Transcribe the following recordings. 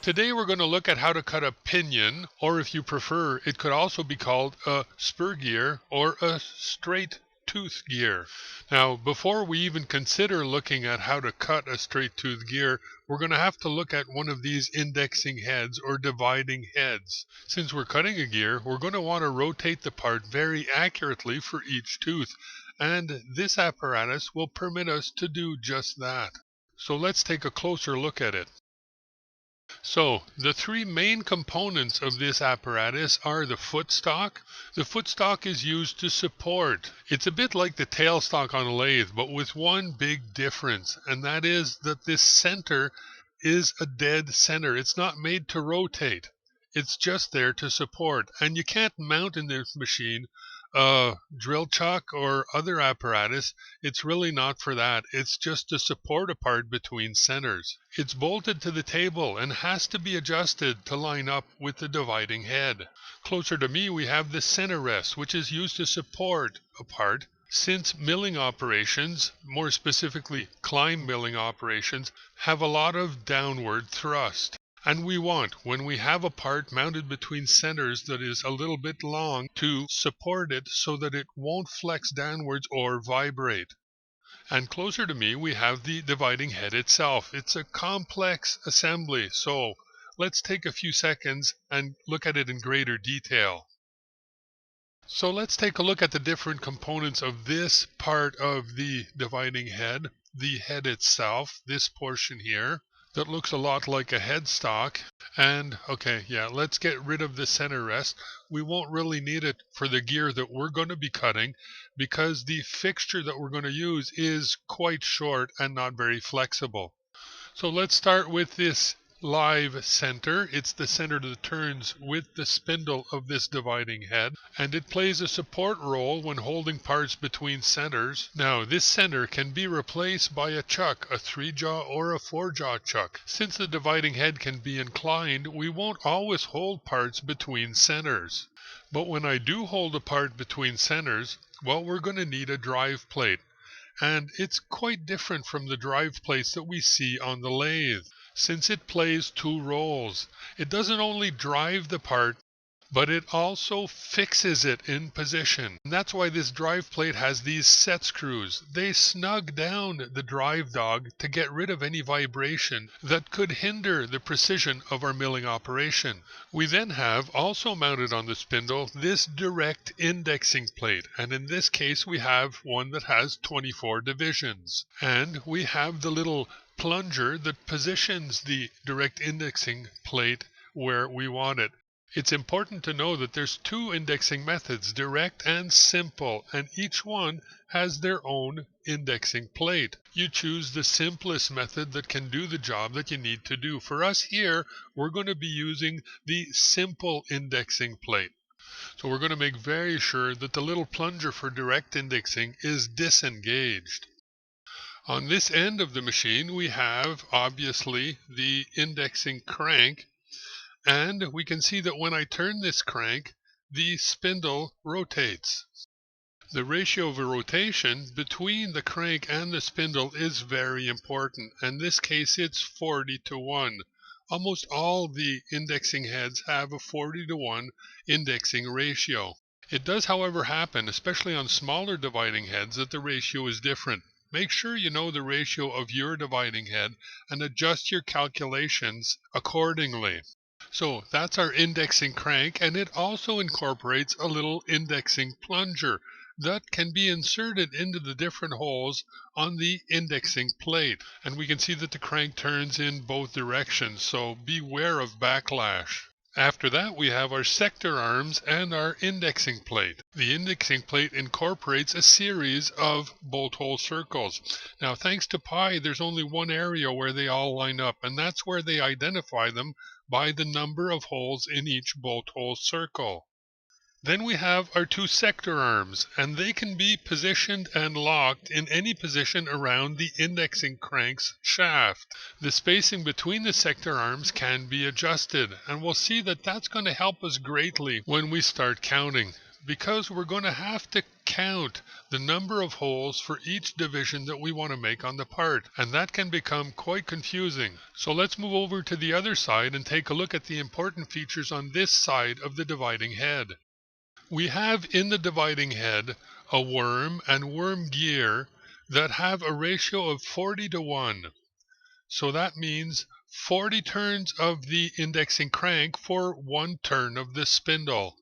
Today we're going to look at how to cut a pinion, or if you prefer, it could also be called a spur gear or a straight tooth gear. Now, before we even consider looking at how to cut a straight tooth gear, we're going to have to look at one of these indexing heads or dividing heads. Since we're cutting a gear, we're going to want to rotate the part very accurately for each tooth, and this apparatus will permit us to do just that. So let's take a closer look at it. So, the three main components of this apparatus are the footstock. The footstock is used to support. It's a bit like the tailstock on a lathe, but with one big difference, and that is that this center is a dead center. It's not made to rotate. It's just there to support, and you can't mount in this machine a drill chuck or other apparatus. It's really not for that. It's just to support a part between centers. It's bolted to the table and has to be adjusted to line up with the dividing head. Closer to me we have the center rest, which is used to support a part. Since milling operations, more specifically climb milling operations, have a lot of downward thrust. And we want, when we have a part mounted between centers that is a little bit long, to support it so that it won't flex downwards or vibrate. And closer to me we have the dividing head itself. It's a complex assembly, so let's take a few seconds and look at it in greater detail. So let's take a look at the different components of this part of the dividing head. The head itself, this portion here, that looks a lot like a headstock. And let's get rid of the center rest. We won't really need it for the gear that we're going to be cutting because the fixture that we're going to use is quite short and not very flexible. So let's start with this live center. It's the center that turns with the spindle of this dividing head, and it plays a support role when holding parts between centers. Now, this center can be replaced by a chuck, a 3-jaw or a 4-jaw chuck. Since the dividing head can be inclined, we won't always hold parts between centers. But when I do hold a part between centers, well, we're going to need a drive plate. And it's quite different from the drive plates that we see on the lathe, since it plays two roles. It doesn't only drive the part, but it also fixes it in position. And that's why this drive plate has these set screws. They snug down the drive dog to get rid of any vibration that could hinder the precision of our milling operation. We then have, also mounted on the spindle, this direct indexing plate, and in this case we have one that has 24 divisions. And we have the little plunger that positions the direct indexing plate where we want it. It's important to know that there's two indexing methods, direct and simple, and each one has their own indexing plate. You choose the simplest method that can do the job that you need to do. For us here, we're going to be using the simple indexing plate. So we're going to make very sure that the little plunger for direct indexing is disengaged. On this end of the machine, we have, obviously, the indexing crank. And we can see that when I turn this crank, the spindle rotates. The ratio of rotation between the crank and the spindle is very important. In this case, it's 40:1. Almost all the indexing heads have a 40:1 indexing ratio. It does, however, happen, especially on smaller dividing heads, that the ratio is different. Make sure you know the ratio of your dividing head and adjust your calculations accordingly. So that's our indexing crank, and it also incorporates a little indexing plunger that can be inserted into the different holes on the indexing plate. And we can see that the crank turns in both directions, so beware of backlash. After that, we have our sector arms and our indexing plate. The indexing plate incorporates a series of bolt hole circles. Now, thanks to Pi, there's only one area where they all line up, and that's where they identify them by the number of holes in each bolt hole circle. Then we have our two sector arms, and they can be positioned and locked in any position around the indexing crank's shaft. The spacing between the sector arms can be adjusted, and we'll see that that's going to help us greatly when we start counting. because we're going to have to count the number of holes for each division that we want to make on the part, and that can become quite confusing. So let's move over to the other side and take a look at the important features on this side of the dividing head. We have in the dividing head a worm and worm gear that have a ratio of 40:1. So that means 40 turns of the indexing crank for 1 turn of the spindle.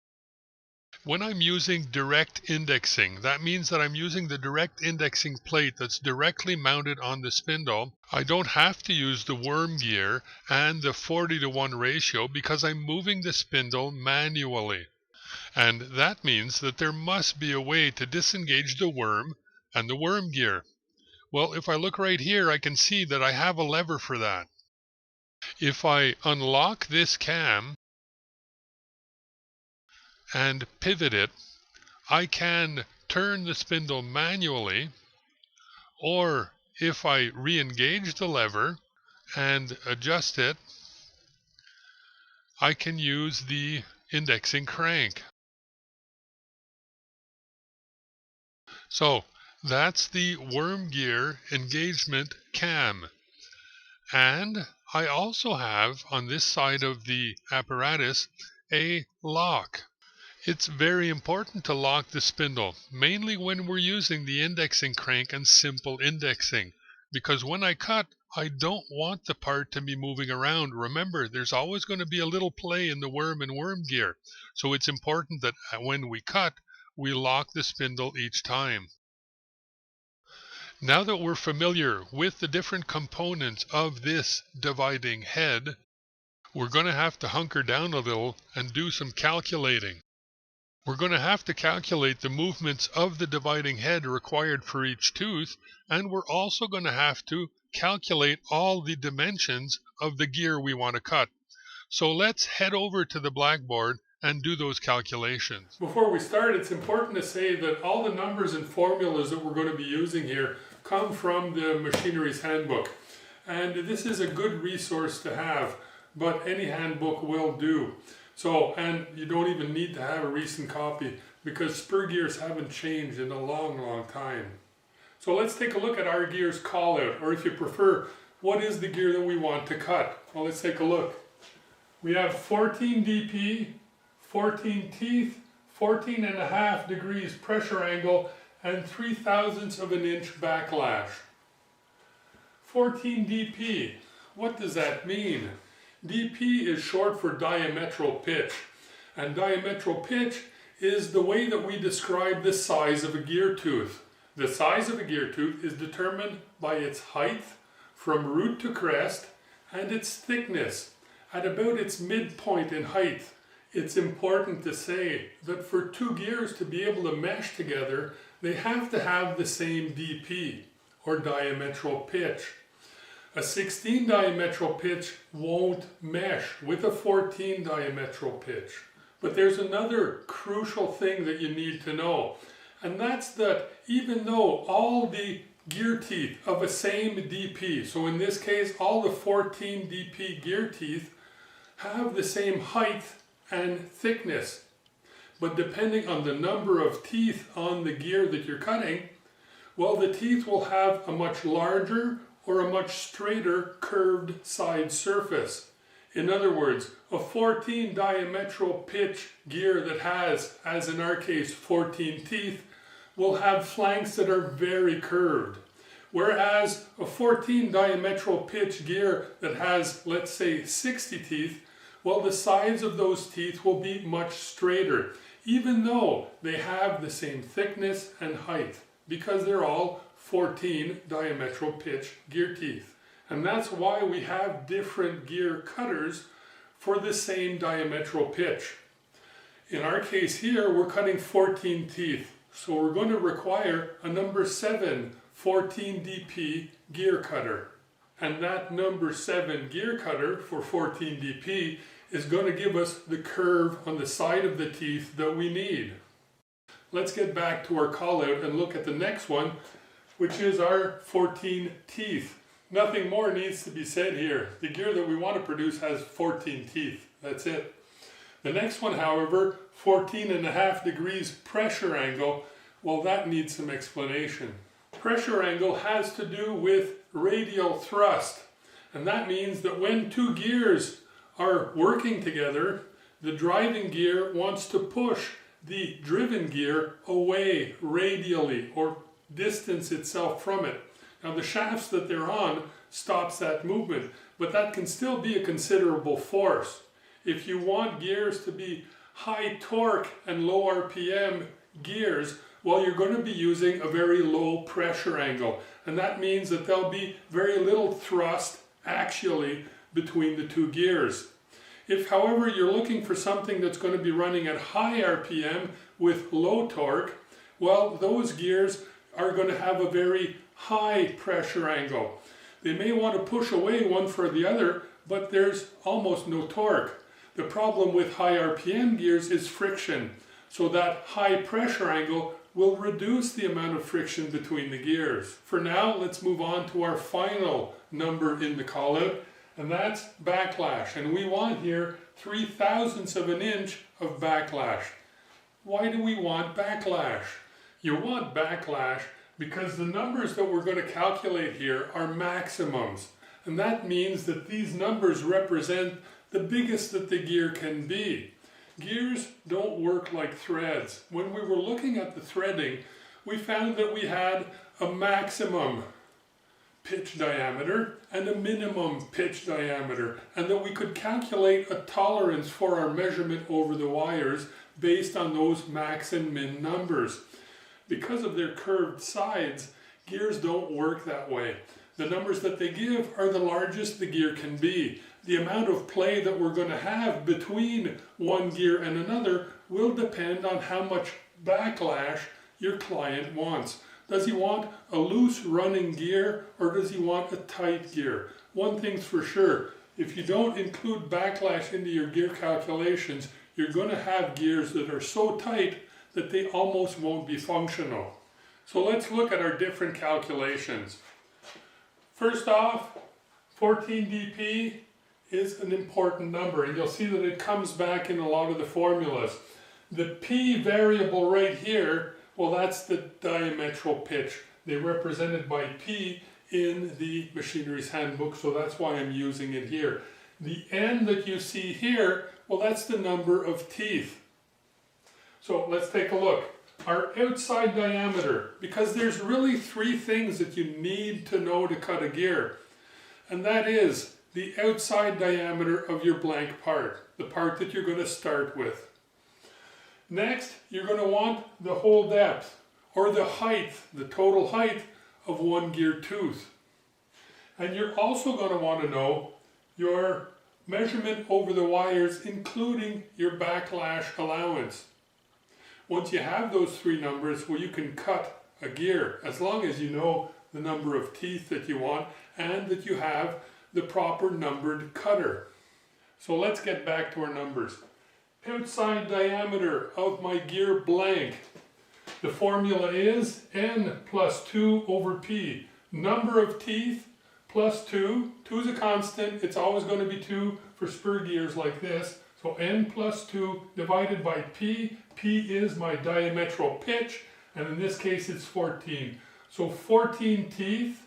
When I'm using direct indexing, that means that I'm using the direct indexing plate that's directly mounted on the spindle. I don't have to use the worm gear and the 40:1 ratio because I'm moving the spindle manually. And that means that there must be a way to disengage the worm and the worm gear. Well, if I look right here, I can see that I have a lever for that. If I unlock this cam and pivot it, I can turn the spindle manually, or if I re-engage the lever and adjust it, I can use the indexing crank. So that's the worm gear engagement cam. And I also have on this side of the apparatus a lock. It's very important to lock the spindle, mainly when we're using the indexing crank and simple indexing, because when I cut, I don't want the part to be moving around. Remember, there's always going to be a little play in the worm and worm gear, so it's important that when we cut, we lock the spindle each time. Now that we're familiar with the different components of this dividing head, we're going to have to hunker down a little and do some calculating. We're going to have to calculate the movements of the dividing head required for each tooth, and we're also going to have to calculate all the dimensions of the gear we want to cut. So let's head over to the blackboard and do those calculations. Before we start, it's important to say that all the numbers and formulas that we're going to be using here come from the Machinery's Handbook. And this is a good resource to have, but any handbook will do. So, and you don't even need to have a recent copy because spur gears haven't changed in a long, long time. So let's take a look at our gear's call out, or if you prefer, what is the gear that we want to cut? Well, let's take a look. We have 14 dp, 14 teeth, 14.5 degrees pressure angle, and 0.03 of an inch backlash. 14 dp, what does that mean? dp is short for diametral pitch, and diametral pitch is the way that we describe the size of a gear tooth. The size of a gear tooth is determined by its height from root to crest and its thickness. At about its midpoint in height, it's important to say that for two gears to be able to mesh together, they have to have the same dp, or diametral pitch. A 16 diametral pitch won't mesh with a 14 diametral pitch. But there's another crucial thing that you need to know, and that's that even though all the gear teeth of a same dp, so in this case all the 14 dp gear teeth have the same height and thickness, but depending on the number of teeth on the gear that you're cutting, well, the teeth will have a much larger or a much straighter curved side surface. In other words, a 14 diametral pitch gear that has, as in our case, 14 teeth, will have flanks that are very curved. Whereas a 14 diametral pitch gear that has, let's say, 60 teeth, well, the sides of those teeth will be much straighter, even though they have the same thickness and height, because they're all 14 diametral pitch gear teeth. And that's why we have different gear cutters for the same diametral pitch. In our case here, we're cutting 14 teeth, so we're going to require a number 7 14 dp gear cutter. And that number 7 gear cutter for 14 dp is going to give us the curve on the side of the teeth that we need. Let's get back to our call out and look at the next one, which is our 14 teeth. Nothing more needs to be said here. The gear that we want to produce has 14 teeth. That's it. The next one, however, 14.5 degrees pressure angle, well, that needs some explanation. Pressure angle has to do with radial thrust, and that means that when two gears are working together, the driving gear wants to push the driven gear away radially or distance itself from it. Now the shafts that they're on stops that movement, but that can still be a considerable force. If you want gears to be high torque and low RPM gears, well, you're going to be using a very low pressure angle, and that means that there'll be very little thrust axially between the two gears. If, however, you're looking for something that's going to be running at high RPM with low torque, well, those gears are going to have a very high pressure angle. They may want to push away one for the other, but there's almost no torque. The problem with high RPM gears is friction, so that high pressure angle will reduce the amount of friction between the gears. For now, let's move on to our final number in the callout, and that's backlash. And we want here 0.03 of an inch of backlash. Why do we want backlash? You want backlash because the numbers that we're going to calculate here are maximums. And that means that these numbers represent the biggest that the gear can be. Gears don't work like threads. When we were looking at the threading, we found that we had a maximum pitch diameter and a minimum pitch diameter, and that we could calculate a tolerance for our measurement over the wires based on those max and min numbers. Because of their curved sides, gears don't work that way. The numbers that they give are the largest the gear can be. The amount of play that we're going to have between one gear and another will depend on how much backlash your client wants. Does he want a loose running gear or does he want a tight gear? One thing's for sure, if you don't include backlash into your gear calculations, you're going to have gears that are so tight that they almost won't be functional. So let's look at our different calculations. First off, 14 dp is an important number, and you'll see that it comes back in a lot of the formulas. The P variable right here, well, that's the diametral pitch. They're represented by P in the machinery's handbook, so that's why I'm using it here. The N that you see here, well, that's the number of teeth. So let's take a look. Our outside diameter, because there's really three things that you need to know to cut a gear, and that is the outside diameter of your blank part, the part that you're going to start with. Next, you're going to want the hole depth, or the height, the total height of one gear tooth. And you're also going to want to know your measurement over the wires, including your backlash allowance. Once you have those three numbers, well, you can cut a gear, as long as you know the number of teeth that you want and that you have the proper numbered cutter. So let's get back to our numbers. Outside diameter of my gear blank. The formula is N plus 2 over P. Number of teeth plus 2. 2 is a constant. It's always going to be 2 for spur gears like this. So N plus 2 divided by P. P is my diametral pitch, and in this case it's 14. So 14 teeth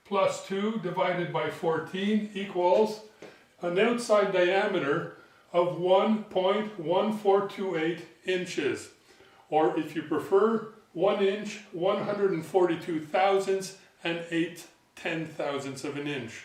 plus 2 divided by 14 equals an outside diameter of 1.1428 inches. Or if you prefer, 1 inch, 142 thousandths, and 8 ten-thousandths of an inch.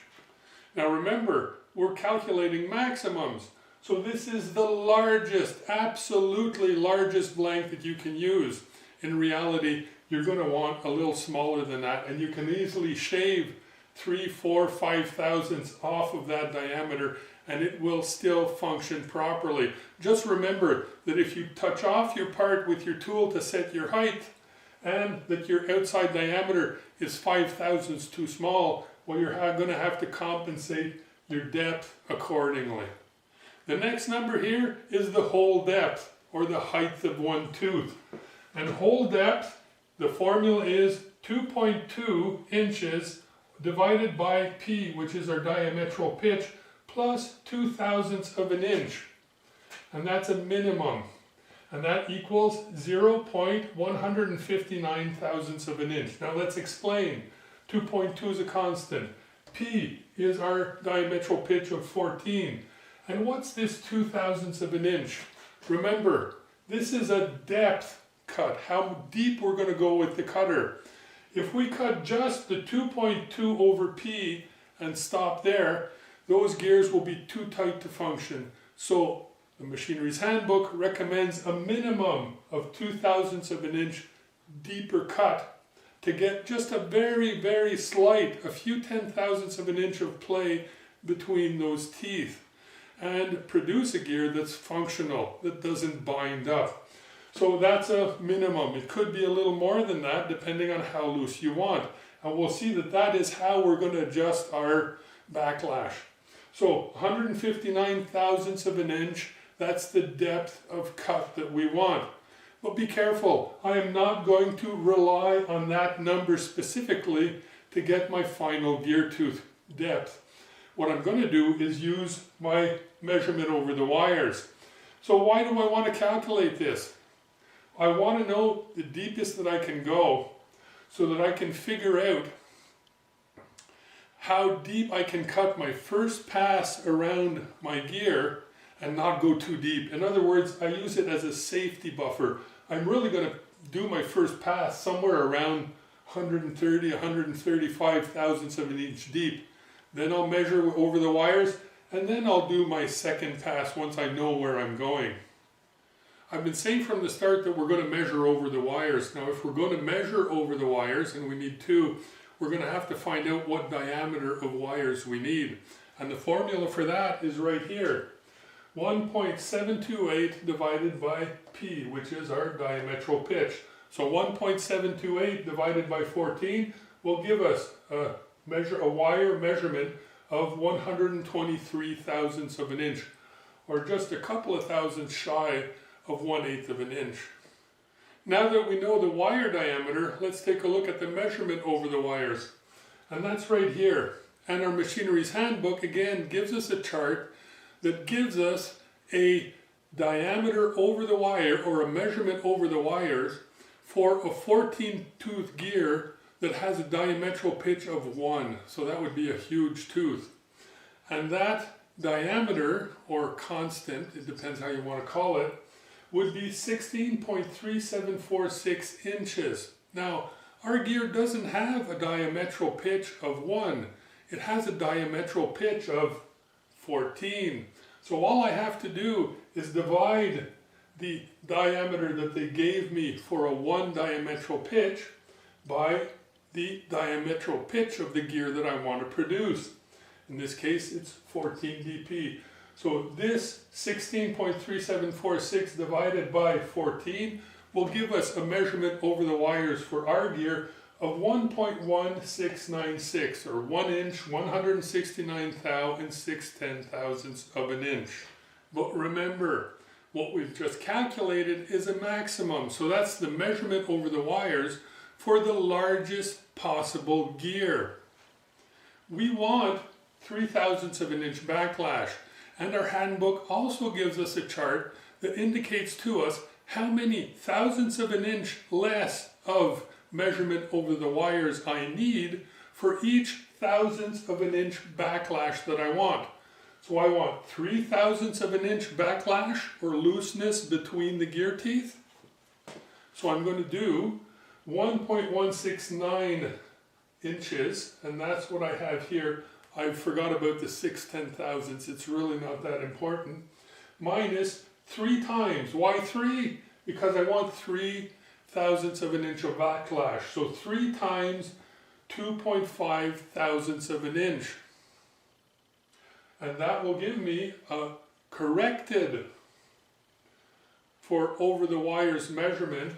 Now remember, we're calculating maximums. So this is the largest, absolutely largest blank that you can use. In reality, you're going to want a little smaller than that, and you can easily shave 3, 4, 5 thousandths off of that diameter, and it will still function properly. Just remember that if you touch off your part with your tool to set your height, and that your outside diameter is 5 thousandths too small, well, you're going to have to compensate your depth accordingly. The next number here is the hole depth, or the height of one tooth. And hole depth, the formula is 2.2 inches divided by P, which is our diametral pitch, plus 2 thousandths of an inch. and that's a minimum. And that equals 0.159 thousandths of an inch. Now let's explain. 2.2 is a constant. P is our diametral pitch of 14. And what's this 2 thousandths of an inch? Remember, this is a depth cut, how deep we're going to go with the cutter. If we cut just the 2.2 over P and stop there, those gears will be too tight to function. So the Machinery's Handbook recommends a minimum of 2 thousandths of an inch deeper cut to get just a very, very slight, a few 10,000ths of an inch of play between those teeth, and produce a gear that's functional, that doesn't bind up. So that's a minimum. It could be a little more than that depending on how loose you want. And we'll see that that is how we're going to adjust our backlash. So 159 thousandths of an inch, that's the depth of cut that we want. But be careful, I am not going to rely on that number specifically to get my final gear tooth depth. What I'm going to do is use my measurement over the wires. So why do I want to calculate this? I want to know the deepest that I can go so that I can figure out how deep I can cut my first pass around my gear and not go too deep. In other words, I use it as a safety buffer. I'm really going to do my first pass somewhere around 130, 135 thousandths of an inch deep. Then I'll measure over the wires, and then I'll do my second pass once I know where I'm going. I've been saying from the start that we're going to measure over the wires. Now, if we're going to measure over the wires, and we need two, we're going to have to find out what diameter of wires we need. And the formula for that is right here. 1.728 divided by P, which is our diametral pitch. So 1.728 divided by 14 will give us a wire measurement of 123 thousandths of an inch, or just a couple of thousandths shy of 1/8 of an inch. Now that we know the wire diameter, let's take a look at the measurement over the wires. And that's right here. And our Machinery's Handbook again gives us a chart that gives us a diameter over the wire, or a measurement over the wires, for a 14-tooth gear that has a diametral pitch of 1. So that would be a huge tooth. And that diameter, or constant, it depends how you want to call it, would be 16.3746 inches. Now, our gear doesn't have a diametral pitch of 1. It has a diametral pitch of 14. So all I have to do is divide the diameter that they gave me for a 1 diametral pitch by the diametral pitch of the gear that I want to produce. In this case, it's 14 dp. So this 16.3746 divided by 14 will give us a measurement over the wires for our gear of 1.1696, or 1 inch, 169 thou and 6/10 thousandths of an inch. But remember, what we've just calculated is a maximum. So that's the measurement over the wires for the largest possible gear. We want 3 thousandths of an inch backlash. And our handbook also gives us a chart that indicates to us how many thousandths of an inch less of measurement over the wires I need for each thousandth of an inch backlash that I want. So I want 3 thousandths of an inch backlash, or looseness between the gear teeth. So I'm going to do 1.169 inches, and that's what I have here. I forgot about the 6/10 thousandths, it's really not that important, minus 3 times. Why 3? Because I want 3 thousandths of an inch of backlash. So 3 times 2.5 thousandths of an inch. And that will give me a corrected for over the wires measurement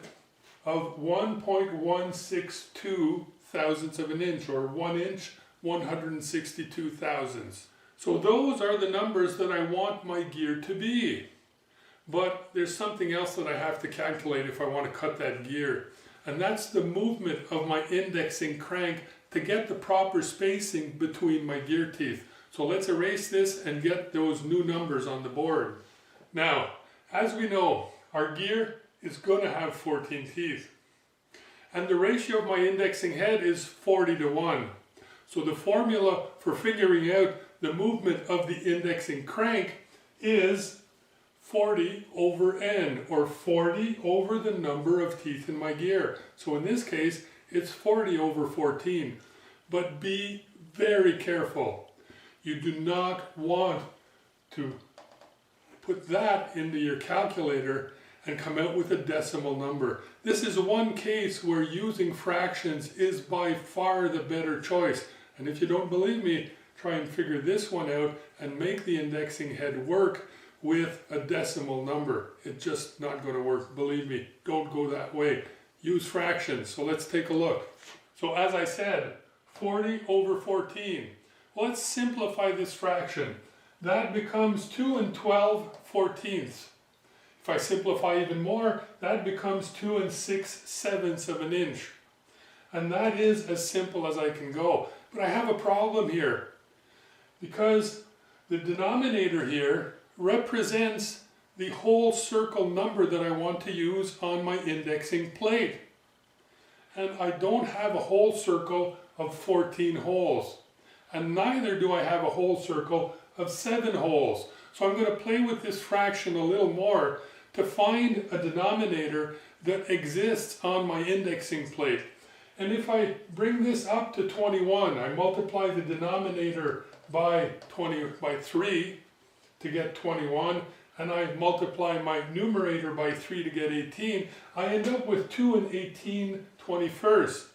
of 1.162 thousandths of an inch, or 1 inch, 162 thousandths. So those are the numbers that I want my gear to be. But there's something else that I have to calculate if I want to cut that gear. And that's the movement of my indexing crank to get the proper spacing between my gear teeth. So let's erase this and get those new numbers on the board. Now, As we know, our gear is going to have 14 teeth. And the ratio of my indexing head is 40:1. So the formula for figuring out the movement of the indexing crank is 40 over n, or 40 over the number of teeth in my gear. So in this case, it's 40 over 14. But be very careful. You do not want to put that into your calculator and come out with a decimal number. This is one case where using fractions is by far the better choice. And if you don't believe me, try and figure this one out and make the indexing head work with a decimal number. It's just not going to work. Believe me, don't go that way. Use fractions. So let's take a look. So as I said, 40 over 14. Well, let's simplify this fraction. That becomes 2 12/14. If I simplify even more, that becomes 2 6/7 of an inch. And that is as simple as I can go. But I have a problem here, because the denominator here represents the whole circle number that I want to use on my indexing plate. And I don't have a whole circle of 14 holes. And neither do I have a whole circle of 7 holes. So I'm going to play with this fraction a little more to find a denominator that exists on my indexing plate. And if I bring this up to 21, I multiply the denominator by 3 to get 21, and I multiply my numerator by 3 to get 18, I end up with 2 18/21.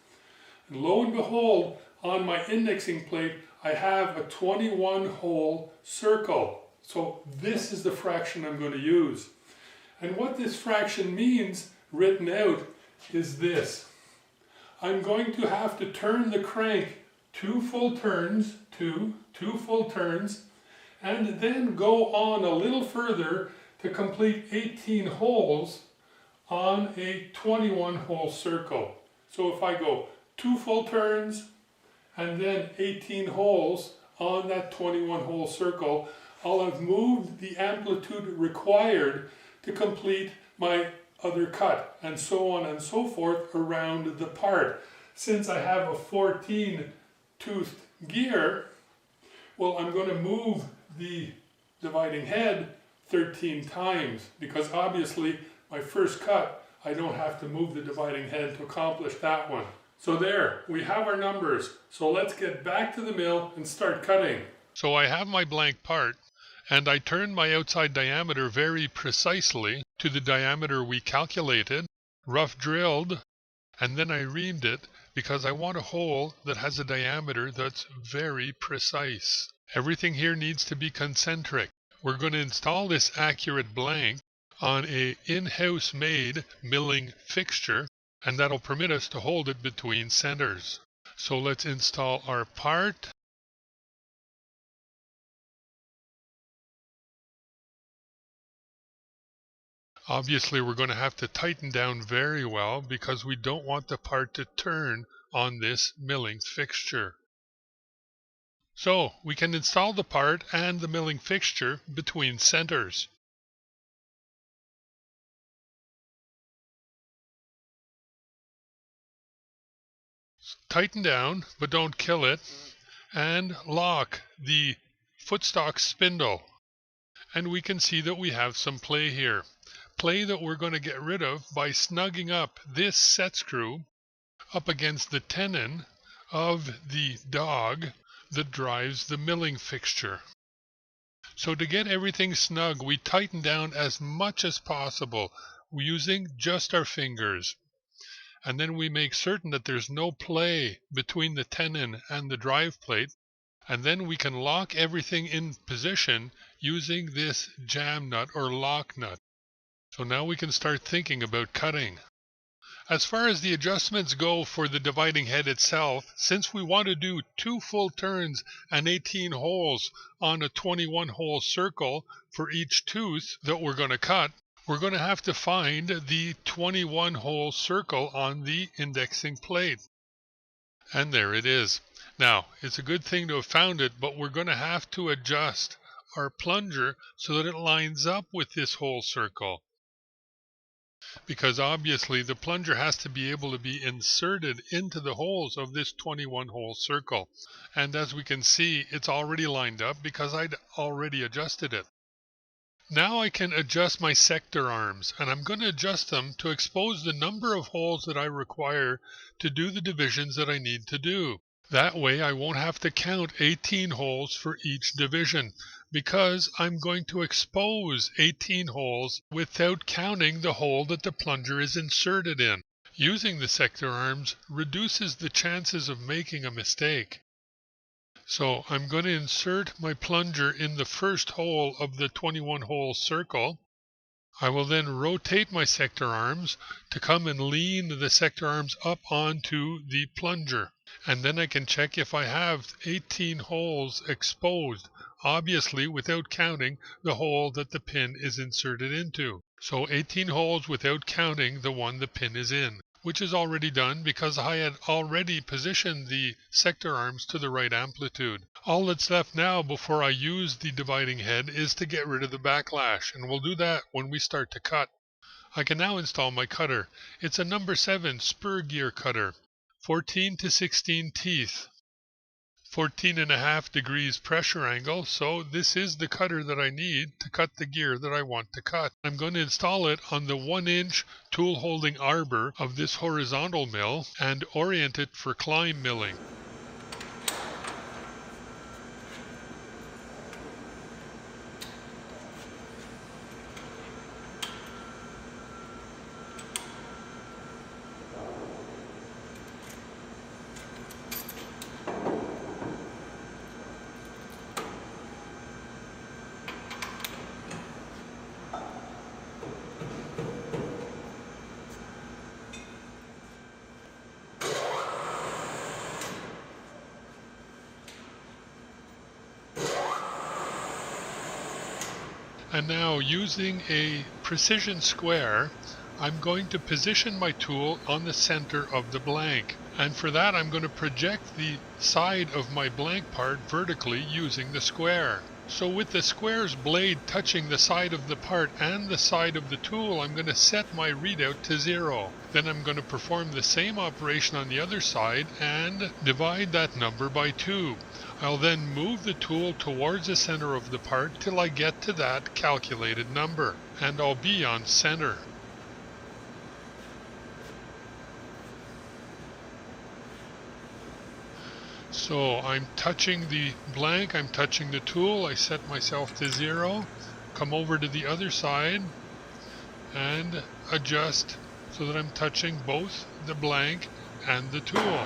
And lo and behold, on my indexing plate, I have a 21 hole circle. So this is the fraction I'm going to use. And what this fraction means, written out, is this. I'm going to have to turn the crank 2 full turns, two full turns, and then go on a little further to complete 18 holes on a 21 hole circle. So if I go 2 full turns and then 18 holes on that 21 hole circle, I'll have moved the amplitude required to complete my other cut, and so on and so forth around the part. Since I have a 14-toothed gear, well, I'm going to move the dividing head 13 times, because obviously my first cut, I don't have to move the dividing head to accomplish that one. So there, we have our numbers. So let's get back to the mill and start cutting. So I have my blank part, and I turned my outside diameter very precisely to the diameter we calculated, rough drilled, and then I reamed it because I want a hole that has a diameter that's very precise. Everything here needs to be concentric. We're going to install this accurate blank on a in-house made milling fixture, and that'll permit us to hold it between centers. So let's install our part. Obviously, we're going to have to tighten down very well because we don't want the part to turn on this milling fixture. So we can install the part and the milling fixture between centers. Tighten down, but don't kill it, and lock the footstock spindle. And we can see that we have some play here. Play that we're going to get rid of by snugging up this set screw up against the tenon of the dog that drives the milling fixture. So to get everything snug, we tighten down as much as possible using just our fingers. And then we make certain that there's no play between the tenon and the drive plate, and then we can lock everything in position using this jam nut or lock nut. So now we can start thinking about cutting. As far as the adjustments go for the dividing head itself, since we want to do 2 full turns and 18 holes on a 21 hole circle for each tooth that we're going to cut, we're going to have to find the 21 hole circle on the indexing plate. And there it is. Now, it's a good thing to have found it, but we're going to have to adjust our plunger so that it lines up with this whole circle. Because obviously the plunger has to be able to be inserted into the holes of this 21-hole circle. And as we can see, it's already lined up because I'd already adjusted it. Now I can adjust my sector arms, and I'm going to adjust them to expose the number of holes that I require to do the divisions that I need to do. That way I won't have to count 18 holes for each division, because I'm going to expose 18 holes without counting the hole that the plunger is inserted in. Using the sector arms reduces the chances of making a mistake. So I'm going to insert my plunger in the first hole of the 21-hole circle. I will then rotate my sector arms to come and lean the sector arms up onto the plunger. And then I can check if I have 18 holes exposed, obviously without counting the hole that the pin is inserted into. So 18 holes without counting the one the pin is in, which is already done because I had already positioned the sector arms to the right amplitude. All that's left now before I use the dividing head is to get rid of the backlash, and we'll do that when we start to cut. I can now install my cutter. It's a number 7 Spur gear cutter, 14 to 16 teeth, 14.5 degrees pressure angle, so this is the cutter that I need to cut the gear that I want to cut. I'm going to install it on the 1-inch tool holding arbor of this horizontal mill and orient it for climb milling. And now, using a precision square, I'm going to position my tool on the center of the blank. And for that, I'm going to project the side of my blank part vertically using the square. So with the square's blade touching the side of the part and the side of the tool, I'm going to set my readout to 0. Then I'm going to perform the same operation on the other side and divide that number by 2. I'll then move the tool towards the center of the part till I get to that calculated number, and I'll be on center. So I'm touching the blank, I'm touching the tool, I set myself to 0, come over to the other side and adjust so that I'm touching both the blank and the tool.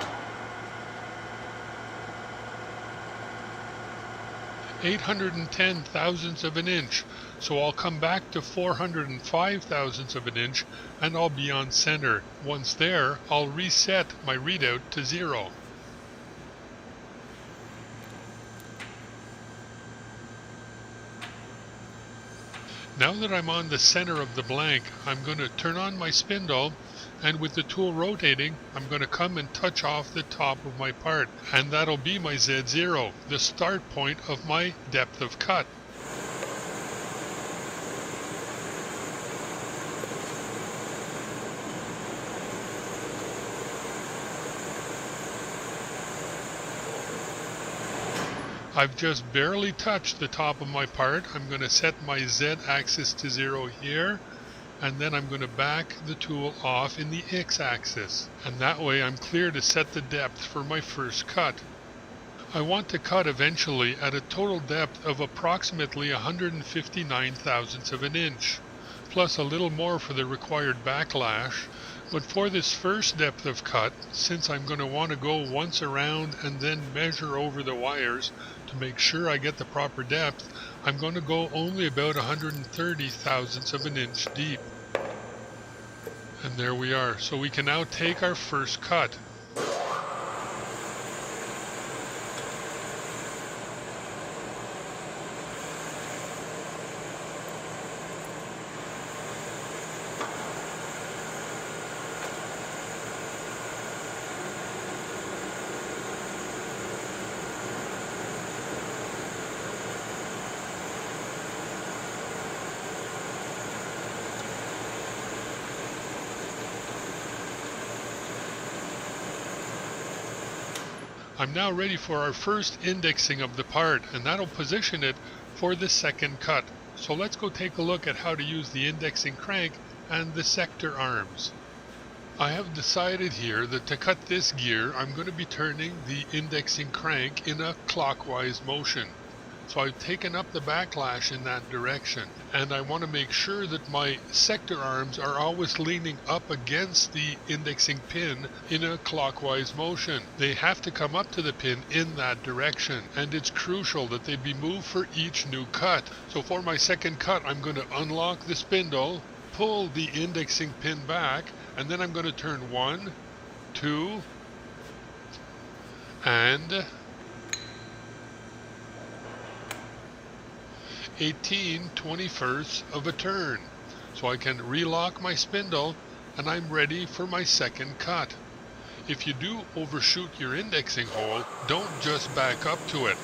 810 thousandths of an inch, so I'll come back to 405 thousandths of an inch and I'll be on center. Once there, I'll reset my readout to 0. Now that I'm on the center of the blank, I'm going to turn on my spindle, and with the tool rotating, I'm going to come and touch off the top of my part, and that'll be my Z0, the start point of my depth of cut. I've just barely touched the top of my part. I'm going to set my Z axis to 0 here, and then I'm going to back the tool off in the X axis, and that way I'm clear to set the depth for my first cut. I want to cut eventually at a total depth of approximately 159 thousandths of an inch, plus a little more for the required backlash. But for this first depth of cut, since I'm going to want to go once around and then measure over the wires to make sure I get the proper depth, I'm going to go only about 130 thousandths of an inch deep. And there we are. So we can now take our first cut. I'm now ready for our first indexing of the part, and that'll position it for the second cut. So let's go take a look at how to use the indexing crank and the sector arms. I have decided here that to cut this gear, I'm going to be turning the indexing crank in a clockwise motion. So I've taken up the backlash in that direction, and I want to make sure that my sector arms are always leaning up against the indexing pin in a clockwise motion. They have to come up to the pin in that direction, and it's crucial that they be moved for each new cut. So for my second cut, I'm going to unlock the spindle, pull the indexing pin back, and then I'm going to turn 1, 2, and 18/21 of a turn. So I can relock my spindle, and I'm ready for my second cut. If you do overshoot your indexing hole, don't just back up to it.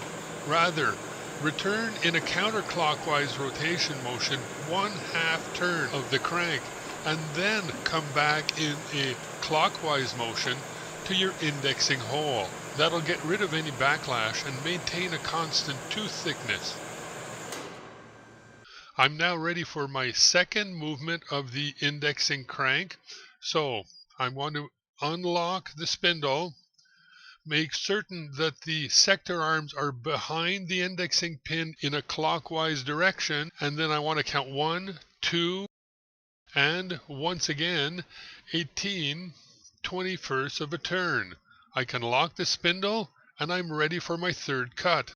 Rather, return in a counterclockwise rotation motion 1/2 turn of the crank, and then come back in a clockwise motion to your indexing hole. That'll get rid of any backlash and maintain a constant tooth thickness. I'm now ready for my second movement of the indexing crank. So I want to unlock the spindle, make certain that the sector arms are behind the indexing pin in a clockwise direction, and then I want to count 1, 2, and once again 18/21 of a turn. I can lock the spindle, and I'm ready for my third cut.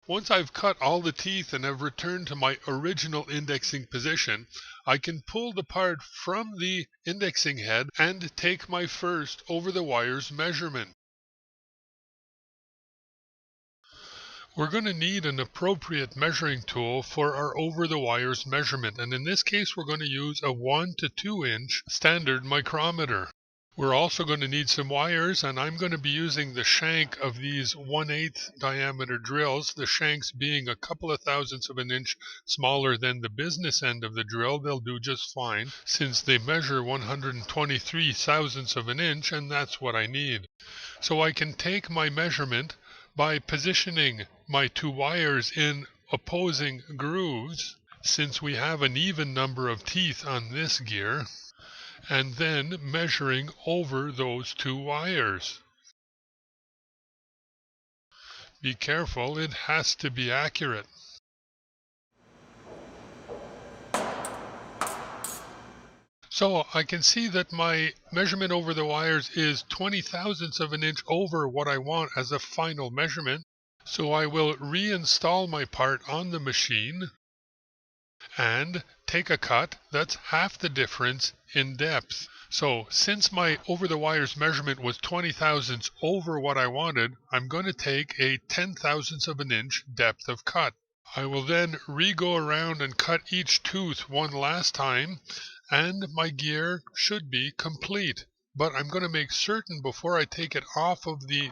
Once I've cut all the teeth and have returned to my original indexing position, I can pull the part from the indexing head and take my first over-the-wires measurement. We're going to need an appropriate measuring tool for our over-the-wires measurement, and in this case we're going to use a 1 to 2 inch standard micrometer. We're also going to need some wires, and I'm going to be using the shank of these 1/8 diameter drills, the shanks being a couple of thousandths of an inch smaller than the business end of the drill. They'll do just fine since they measure 123 thousandths of an inch, and that's what I need. So I can take my measurement by positioning my two wires in opposing grooves, since we have an even number of teeth on this gear, and then measuring over those two wires. Be careful, it has to be accurate. So I can see that my measurement over the wires is 20 thousandths of an inch over what I want as a final measurement. So I will reinstall my part on the machine and take a cut that's half the difference in depth. So since my over the wires measurement was 20 thousandths over what I wanted, I'm going to take a 10 thousandths of an inch depth of cut. I will then re-go around and cut each tooth one last time, and my gear should be complete. But I'm going to make certain before I take it off of the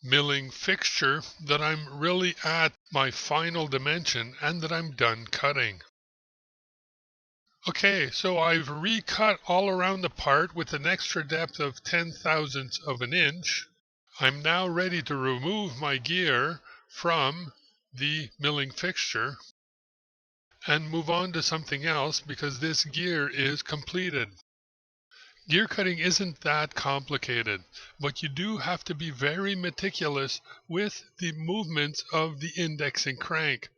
milling fixture that I'm really at my final dimension and that I'm done cutting. Okay, so I've recut all around the part with an extra depth of 10 thousandths of an inch. I'm now ready to remove my gear from the milling fixture and move on to something else because this gear is completed. Gear cutting isn't that complicated, but you do have to be very meticulous with the movements of the indexing crank.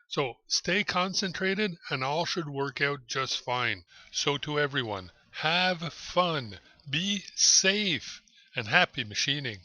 So stay concentrated and all should work out just fine. So to everyone, have fun, be safe, and happy machining.